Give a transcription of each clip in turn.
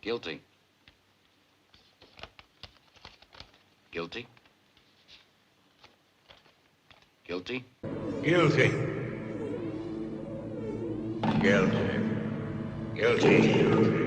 Guilty. Guilty. Guilty. Guilty. Guilty. Guilty.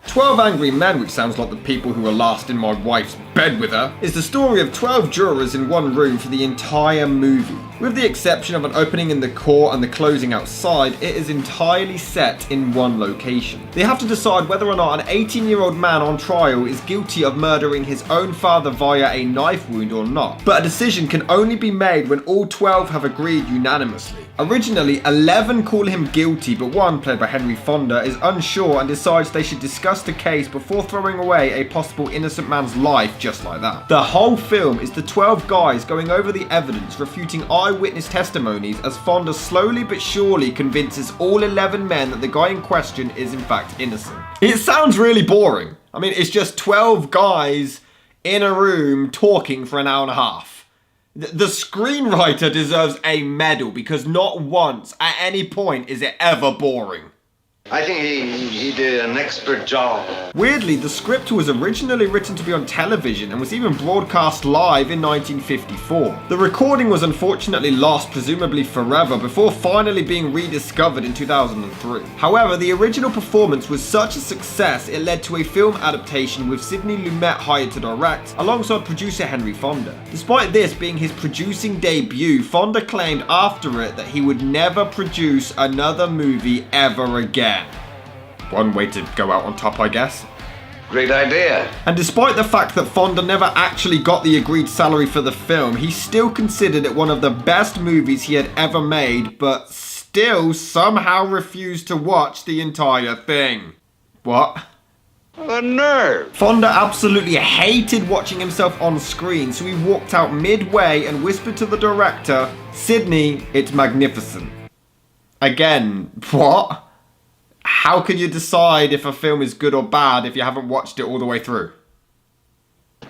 12 Angry Men, which sounds like the people who were last in my wife's bed with her, is the story of 12 jurors in one room for the entire movie. With the exception of an opening in the court and the closing outside, it is entirely set in one location. They have to decide whether or not an 18-year-old man on trial is guilty of murdering his own father via a knife wound or not. But a decision can only be made when all 12 have agreed unanimously. Originally, 11 call him guilty, but one, played by Henry Fonda, is unsure and decides they should discuss the case before throwing away a possible innocent man's life just like that. The whole film is the 12 guys going over the evidence, refuting eyewitness testimonies as Fonda slowly but surely convinces all 11 men that the guy in question is in fact innocent. It sounds really boring. I mean, it's just 12 guys in a room talking for an hour and a half. The screenwriter deserves a medal because not once at any point is it ever boring. I think he did an expert job. Weirdly, the script was originally written to be on television and was even broadcast live in 1954. The recording was unfortunately lost, presumably forever, before finally being rediscovered in 2003. However, the original performance was such a success it led to a film adaptation with Sidney Lumet hired to direct, alongside producer Henry Fonda. Despite this being his producing debut, Fonda claimed after it that he would never produce another movie ever again. One way to go out on top, I guess. Great idea. And despite the fact that Fonda never actually got the agreed salary for the film, he still considered it one of the best movies he had ever made, but still somehow refused to watch the entire thing. What? The nerve. Fonda absolutely hated watching himself on screen, so he walked out midway and whispered to the director, "Sidney, it's magnificent." Again, what? How can you decide if a film is good or bad if you haven't watched it all the way through?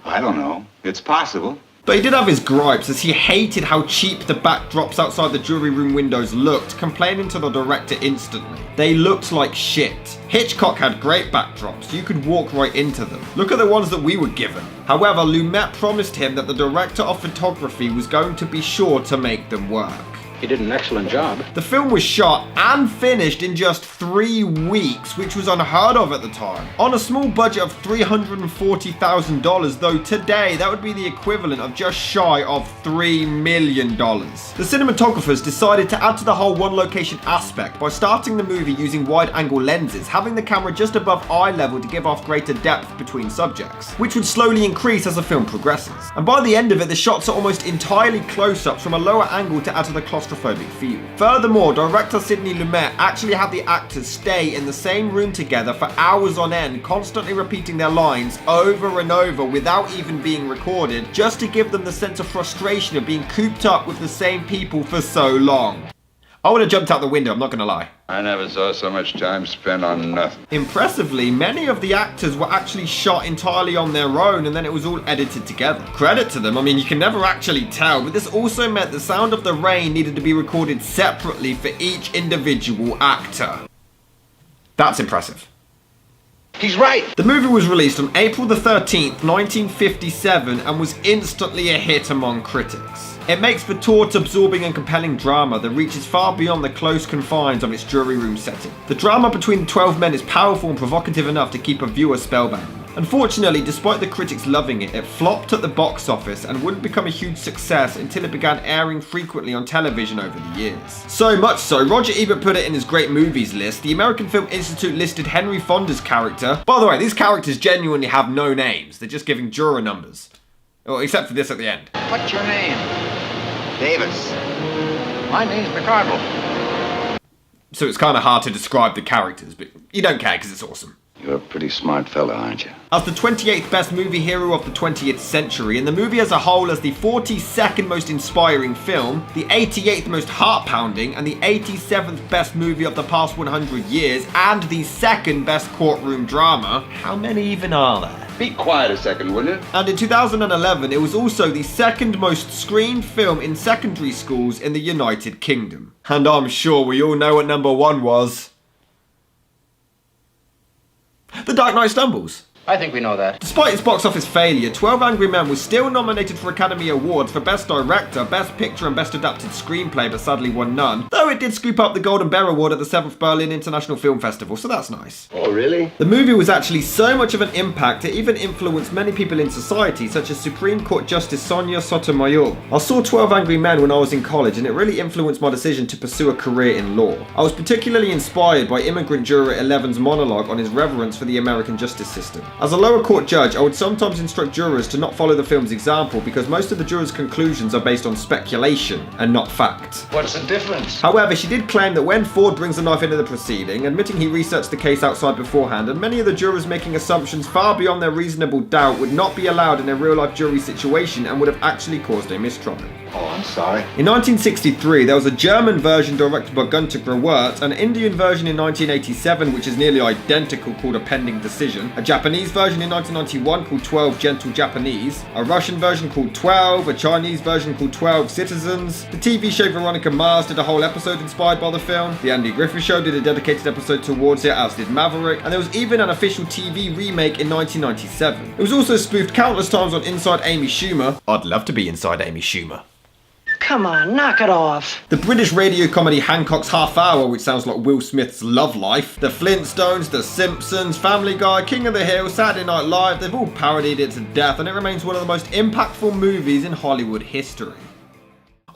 I don't know. It's possible. But he did have his gripes, as he hated how cheap the backdrops outside the jury room windows looked, complaining to the director instantly. They looked like shit. Hitchcock had great backdrops, you could walk right into them. Look at the ones that we were given. However, Lumet promised him that the director of photography was going to be sure to make them work. He did an excellent job. The film was shot and finished in just 3 weeks, which was unheard of at the time. On a small budget of $340,000, though today that would be the equivalent of just shy of $3 million. The cinematographers decided to add to the whole one location aspect by starting the movie using wide angle lenses, having the camera just above eye level to give off greater depth between subjects, which would slowly increase as the film progresses. And by the end of it, the shots are almost entirely close-ups from a lower angle to add to the claustrophobic feel. Furthermore, director Sidney Lumet actually had the actors stay in the same room together for hours on end, constantly repeating their lines over and over without even being recorded, just to give them the sense of frustration of being cooped up with the same people for so long. I would have jumped out the window, I'm not gonna lie. I never saw so much time spent on nothing. Impressively, many of the actors were actually shot entirely on their own and then it was all edited together. Credit to them, I mean, you can never actually tell, but this also meant the sound of the rain needed to be recorded separately for each individual actor. That's impressive. He's right. The movie was released on April the 13th, 1957 and was instantly a hit among critics. It makes for taut, absorbing and compelling drama that reaches far beyond the close confines of its jury room setting. The drama between the 12 men is powerful and provocative enough to keep a viewer spellbound. Unfortunately, despite the critics loving it, it flopped at the box office and wouldn't become a huge success until it began airing frequently on television over the years. So much so, Roger Ebert put it in his great movies list. The American Film Institute listed Henry Fonda's character. By the way, these characters genuinely have no names. They're just giving juror numbers. Well, except for this at the end. What's your name? Davis. My name's McCardle. So it's kind of hard to describe the characters, but you don't care because it's awesome. You're a pretty smart fella, aren't you? As the 28th best movie hero of the 20th century, and the movie as a whole as the 42nd most inspiring film, the 88th most heart-pounding, and the 87th best movie of the past 100 years, and the second best courtroom drama, how many even are there? Be quiet a second, will you? And in 2011, it was also the second most screened film in secondary schools in the United Kingdom. And I'm sure we all know what number one was. The Dark Knight Stumbles. I think we know that. Despite its box office failure, 12 Angry Men was still nominated for Academy Awards for Best Director, Best Picture and Best Adapted Screenplay, but sadly won none. Though it did scoop up the Golden Bear Award at the 7th Berlin International Film Festival, so that's nice. Oh, really? The movie was actually so much of an impact it even influenced many people in society, such as Supreme Court Justice Sonia Sotomayor. I saw 12 Angry Men when I was in college and it really influenced my decision to pursue a career in law. I was particularly inspired by immigrant juror 11's monologue on his reverence for the American justice system. As a lower court judge, I would sometimes instruct jurors to not follow the film's example because most of the jurors' conclusions are based on speculation and not fact. What's the difference? However, she did claim that when Ford brings a knife into the proceeding, admitting he researched the case outside beforehand, and many of the jurors making assumptions far beyond their reasonable doubt would not be allowed in a real-life jury situation and would have actually caused a mistrial. Oh, I'm sorry. In 1963, there was a German version directed by Gunter Grauwirth, an Indian version in 1987 which is nearly identical called A Pending Decision, a Japanese version in 1991 called 12 Gentle Japanese, a Russian version called 12, a Chinese version called 12 Citizens. The TV show Veronica Mars did a whole episode inspired by the film, The Andy Griffith Show did a dedicated episode towards it, as did Maverick, and there was even an official TV remake in 1997. It was also spoofed countless times on Inside Amy Schumer. I'd love to be Inside Amy Schumer. Come on, knock it off. The British radio comedy Hancock's Half Hour, which sounds like Will Smith's Love Life, The Flintstones, The Simpsons, Family Guy, King of the Hill, Saturday Night Live, they've all parodied it to death and it remains one of the most impactful movies in Hollywood history.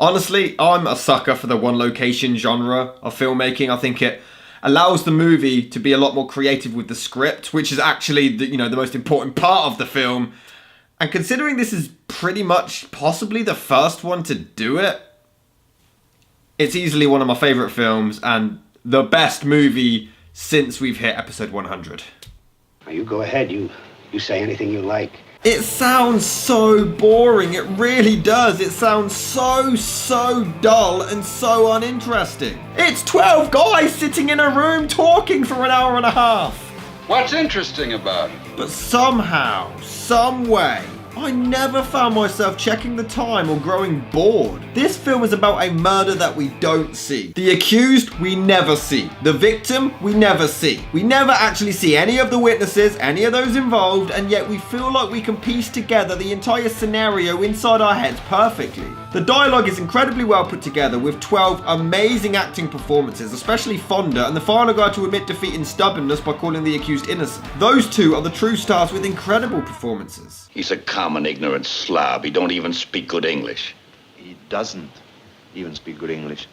Honestly, I'm a sucker for the one location genre of filmmaking. I think it allows the movie to be a lot more creative with the script, which is actually the most important part of the film. And considering this is pretty much possibly the first one to do it, it's easily one of my favourite films and the best movie since we've hit episode 100. Now, you go ahead. You say anything you like. It sounds so boring, it really does. It sounds so dull and so uninteresting. It's 12 guys sitting in a room talking for an hour and a half. What's interesting about it? But somehow, some way, I never found myself checking the time or growing bored. This film is about a murder that we don't see. The accused, we never see. The victim, we never see. We never actually see any of the witnesses, any of those involved, and yet we feel like we can piece together the entire scenario inside our heads perfectly. The dialogue is incredibly well put together with 12 amazing acting performances, especially Fonda and the final guy to admit defeat in stubbornness by calling the accused innocent. Those two are the true stars with incredible performances. He's a common ignorant slob. He don't even speak good English. He doesn't even speak good English.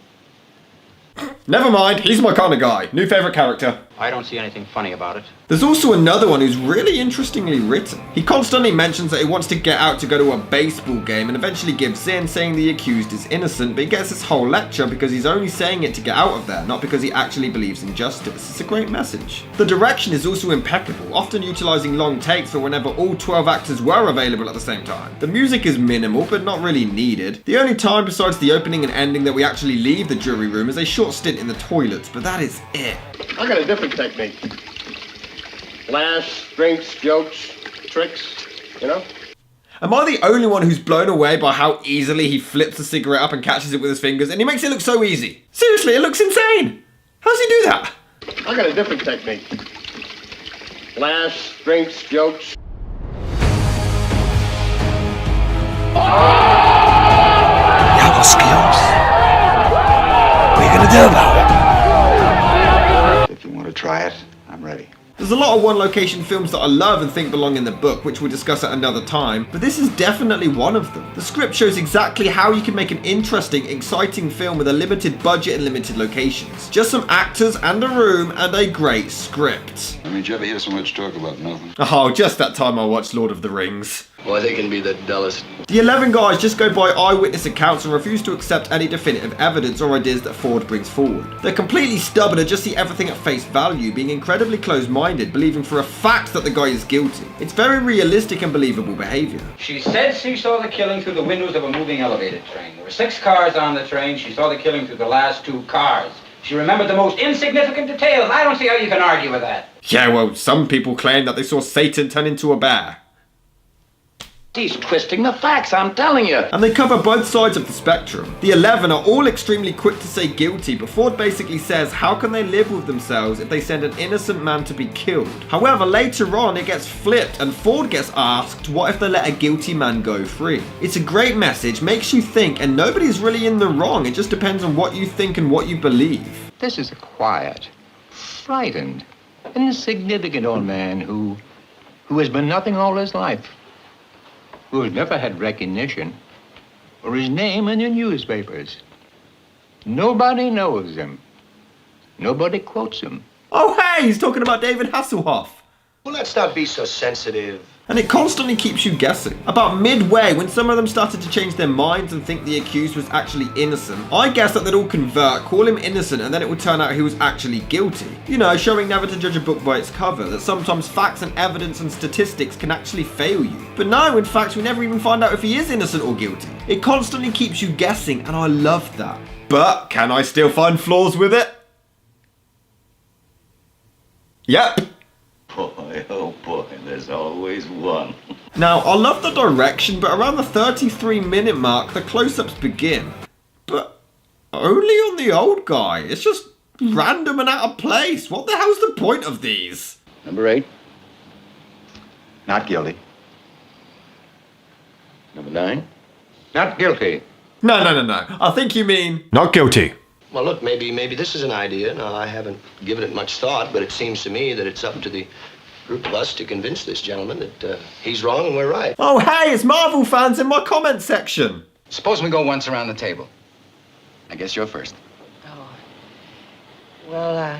Never mind, he's my kind of guy. New favourite character. I don't see anything funny about it. There's also another one who's really interestingly written. He constantly mentions that he wants to get out to go to a baseball game and eventually gives in, saying the accused is innocent, but he gets this whole lecture because he's only saying it to get out of there, not because he actually believes in justice. It's a great message. The direction is also impeccable, often utilising long takes for whenever all 12 actors were available at the same time. The music is minimal, but not really needed. The only time besides the opening and ending that we actually leave the jury room is a short stint in the toilets, but that is it. I got a different technique. Laughs, drinks, jokes, tricks, you know? Am I the only one who's blown away by how easily he flips the cigarette up and catches it with his fingers, and he makes it look so easy? Seriously, it looks insane! How does he do that? I got a different technique. Laughs, drinks, jokes. You have skills. What are you gonna do about it? If you want to try it, I'm ready. There's a lot of one-location films that I love and think belong in the book, which we'll discuss at another time, but this is definitely one of them. The script shows exactly how you can make an interesting, exciting film with a limited budget and limited locations. Just some actors and a room and a great script. I mean, did you ever hear so much talk about nothing? Oh, just that time I watched Lord of the Rings. Boy, they can be the dullest. The 11 guys just go by eyewitness accounts and refuse to accept any definitive evidence or ideas that Ford brings forward. They're completely stubborn and just see everything at face value, being incredibly close-minded, believing for a fact that the guy is guilty. It's very realistic and believable behavior. She said she saw the killing through the windows of a moving elevated train. There were 6 cars on the train. She saw the killing through the last 2 cars. She remembered the most insignificant details. I don't see how you can argue with that. Yeah, well, some people claim that they saw Satan turn into a bear. He's twisting the facts, I'm telling you. And they cover both sides of the spectrum. The 11 are all extremely quick to say guilty, but Ford basically says how can they live with themselves if they send an innocent man to be killed? However, later on it gets flipped and Ford gets asked what if they let a guilty man go free? It's a great message, makes you think, and nobody's really in the wrong. It just depends on what you think and what you believe. This is a quiet, frightened, insignificant old man who has been nothing all his life, who has never had recognition or his name in the newspapers. Nobody knows him. Nobody quotes him. Oh hey, he's talking about David Hasselhoff. Well, let's not be so sensitive. And it constantly keeps you guessing. About midway, when some of them started to change their minds and think the accused was actually innocent, I guess that they'd all convert, call him innocent, and then it would turn out he was actually guilty. You know, showing never to judge a book by its cover, that sometimes facts and evidence and statistics can actually fail you. But no, in fact, we never even find out if he is innocent or guilty. It constantly keeps you guessing, and I love that. But can I still find flaws with it? Yep. Boy, oh boy, there's always one. Now, I love the direction, but around the 33-minute mark, the close-ups begin. But only on the old guy. It's just random and out of place. What the hell's the point of these? Number 8. Not guilty. Number 9. Not guilty. No. I think you mean not guilty. Well, look, maybe this is an idea. Now, I haven't given it much thought, but it seems to me that it's up to the group of us to convince this gentleman that he's wrong and we're right. Oh, hey, it's Marvel fans in my comment section. Suppose we go once around the table. I guess you're first. Oh. Well,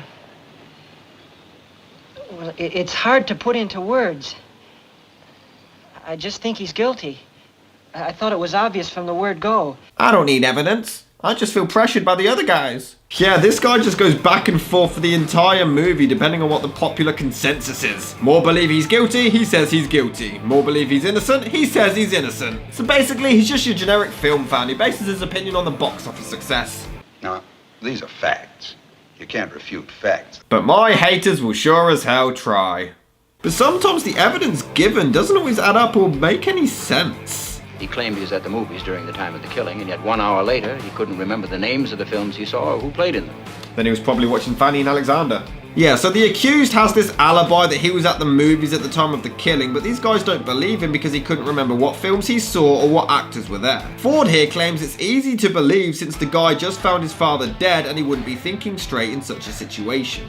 it's hard to put into words. I just think he's guilty. I thought it was obvious from the word go. I don't need evidence. I just feel pressured by the other guys. Yeah, this guy just goes back and forth for the entire movie depending on what the popular consensus is. More believe he's guilty, he says he's guilty. More believe he's innocent, he says he's innocent. So basically, he's just your generic film fan who bases his opinion on the box office success. Now, these are facts. You can't refute facts. But my haters will sure as hell try. But sometimes the evidence given doesn't always add up or make any sense. He claimed he was at the movies during the time of the killing, and yet 1 hour later, he couldn't remember the names of the films he saw or who played in them. Then he was probably watching Fanny and Alexander. Yeah, so the accused has this alibi that he was at the movies at the time of the killing, but these guys don't believe him because he couldn't remember what films he saw or what actors were there. Ford here claims it's easy to believe since the guy just found his father dead and he wouldn't be thinking straight in such a situation.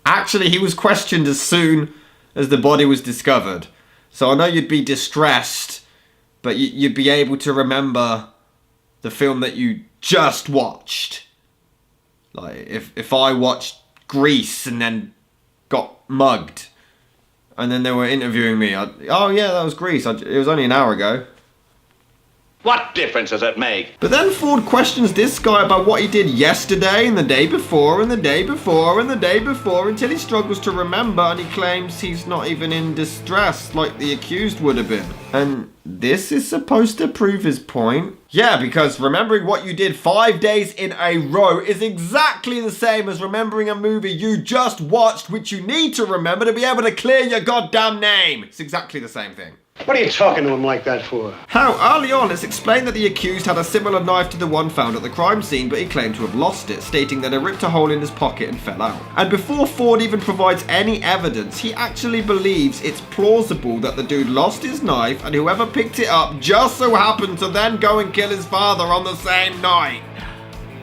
Actually, he was questioned as soon as the body was discovered. So I know you'd be distressed, but you'd be able to remember the film that you just watched. Like, if I watched Grease and then got mugged, and then they were interviewing me, oh yeah, that was Grease, it was only an hour ago. What difference does it make? But then Ford questions this guy about what he did yesterday and the day before and the day before and the day before until he struggles to remember and he claims he's not even in distress like the accused would have been. And this is supposed to prove his point? Yeah, because remembering what you did 5 days in a row is exactly the same as remembering a movie you just watched which you need to remember to be able to clear your goddamn name. It's exactly the same thing. What are you talking to him like that for? How, early on, it's explained that the accused had a similar knife to the one found at the crime scene, but he claimed to have lost it, stating that it ripped a hole in his pocket and fell out. And before Ford even provides any evidence, he actually believes it's plausible that the dude lost his knife and whoever picked it up just so happened to then go and kill his father on the same night.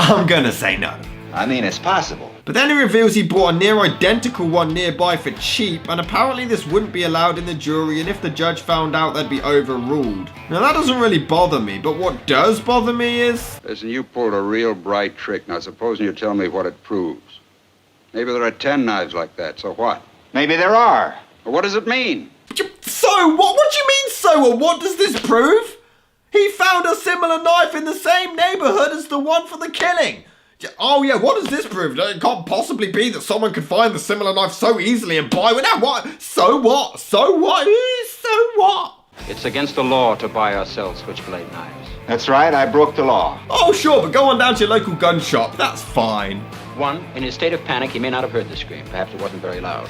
I'm gonna say no. I mean, it's possible. But then he reveals he bought a near identical one nearby for cheap, and apparently this wouldn't be allowed in the jury, and if the judge found out, they'd be overruled. Now that doesn't really bother me, but what does bother me is... Listen, you pulled a real bright trick. Now, supposing you tell me what it proves. Maybe there are 10 knives like that, so what? Maybe there are. Well, what does it mean? So what? What do you mean, so what? What does this prove? He found a similar knife in the same neighborhood as the one for the killing. Oh yeah, what does this prove? It can't possibly be that someone could find the similar knife so easily and buy one. Now what? So what? So what? So what? It's against the law to buy or sell switchblade knives. That's right, I broke the law. Oh sure, but go on down to your local gun shop. That's fine. 1, in his state of panic, he may not have heard the scream. Perhaps it wasn't very loud.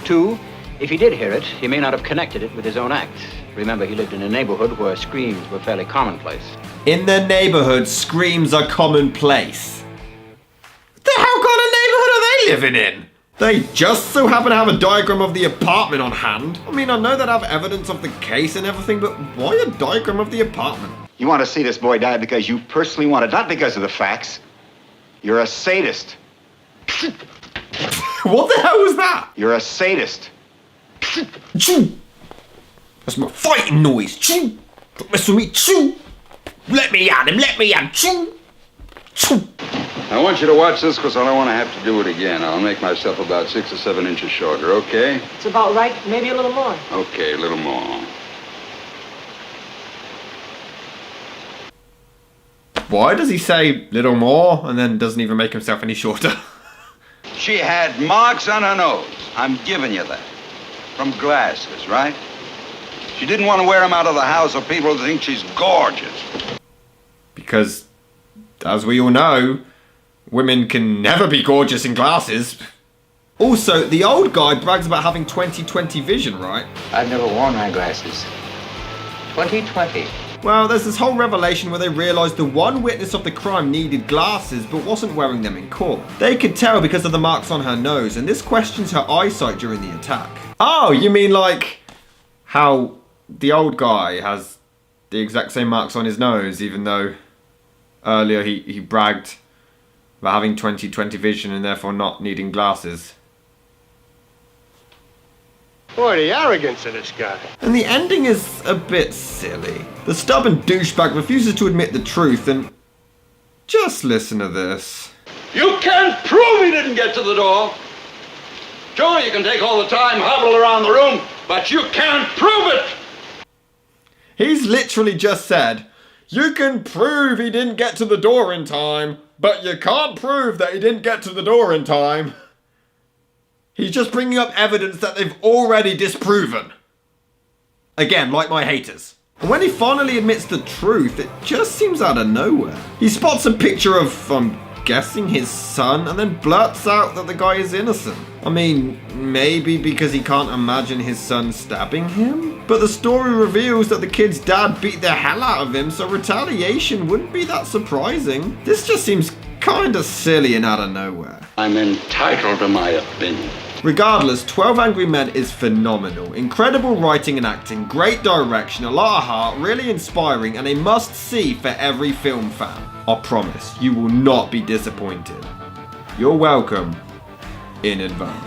2, if he did hear it, he may not have connected it with his own act. Remember, he lived in a neighborhood where screams were fairly commonplace. In the neighborhood, screams are commonplace. The hell kind of neighborhood are they living in? They just so happen to have a diagram of the apartment on hand. I mean, I know they'd have evidence of the case and everything, but why a diagram of the apartment? You want to see this boy die because you personally want it, not because of the facts. You're a sadist. What the hell was that? You're a sadist. Choo! That's my fighting noise. Choo! Don't mess with me. Choo! Let me at him. Let me at him. Choo! Choo! I want you to watch this because I don't want to have to do it again. I'll make myself about 6 or 7 inches shorter, okay? It's about right, maybe a little more. Okay, a little more. Why does he say little more and then doesn't even make himself any shorter? She had marks on her nose. I'm giving you that. From glasses, right? She didn't want to wear them out of the house so people would think she's gorgeous. Because, as we all know, women can never be gorgeous in glasses. Also, the old guy brags about having 20/20 vision, right? I've never worn eyeglasses. 20/20. Well, there's this whole revelation where they realised the one witness of the crime needed glasses but wasn't wearing them in court. They could tell because of the marks on her nose, and this questions her eyesight during the attack. Oh, you mean like how the old guy has the exact same marks on his nose, even though earlier he bragged about having 20/20 vision and therefore not needing glasses. Boy, the arrogance of this guy. And the ending is a bit silly. The stubborn douchebag refuses to admit the truth, and just listen to this. You can't prove he didn't get to the door. Sure, you can take all the time, hobble around the room, but you can't prove it. He's literally just said, you can prove he didn't get to the door in time, but you can't prove that he didn't get to the door in time. He's just bringing up evidence that they've already disproven. Again, like my haters. And when he finally admits the truth, it just seems out of nowhere. He spots a picture of, I'm guessing, his son, and then blurts out that the guy is innocent. I mean, maybe because he can't imagine his son stabbing him? But the story reveals that the kid's dad beat the hell out of him, so retaliation wouldn't be that surprising. This just seems kinda silly and out of nowhere. I'm entitled to my opinion. Regardless, 12 Angry Men is phenomenal. Incredible writing and acting, great direction, a lot of heart, really inspiring, and a must-see for every film fan. I promise, you will not be disappointed. You're welcome in advance.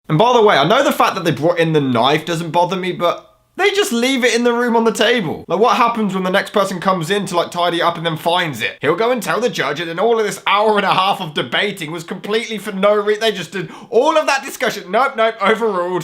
And by the way, I know the fact that they brought in the knife doesn't bother me, but they just leave it in the room on the table. Like, what happens when the next person comes in to like tidy it up and then finds it? He'll go and tell the judge, and then all of this hour and a half of debating was completely for no reason. They just did all of that discussion. Nope, overruled.